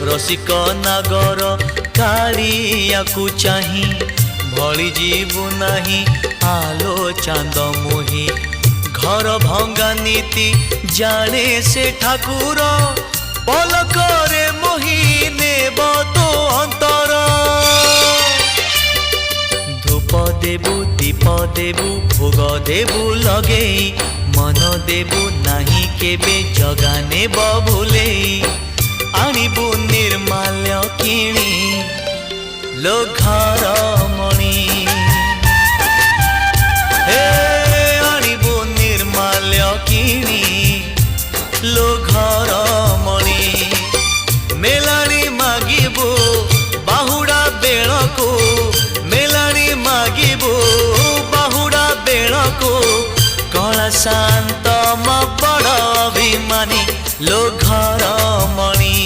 रसिक नागर कालिया को चाही भली जीवु नाही आलो चांद मोही घर भंगा नीति जाने से ठाकुर पलकरे मोही नेब तो अंतर धूप देबु दीप देबु भोग देबु लगे मन देबु नाही केबे जगा नेब भूले आनिबु निर्माल्य किणी लो घर मणि हे आनिबु निर्माल्य किणी लो घर मणि मेलानी मागिबु बाहुड़ा बेलको मेलानी मागिबु बाहुड़ा बेलको कला शांत म बड़ अभिमानी लो घर मणि।